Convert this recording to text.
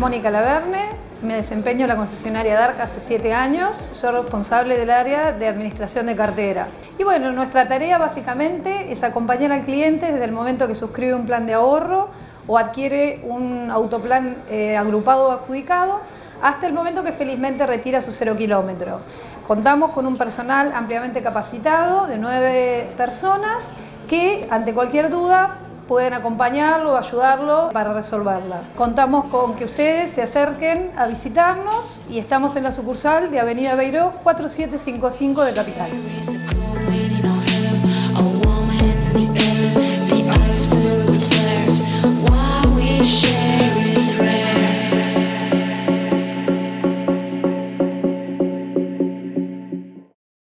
Mónica Laverne, me desempeño en la concesionaria DARC hace 7 años, soy responsable del área de administración de cartera. Y bueno, nuestra tarea básicamente es acompañar al cliente desde el momento que suscribe un plan de ahorro o adquiere un autoplan agrupado o adjudicado, hasta el momento que felizmente retira su 0 kilómetro. Contamos con un personal ampliamente capacitado de 9 personas que ante cualquier duda pueden acompañarlo o ayudarlo para resolverla. Contamos con que ustedes se acerquen a visitarnos y estamos en la sucursal de Avenida Beiró 4755 de Capital.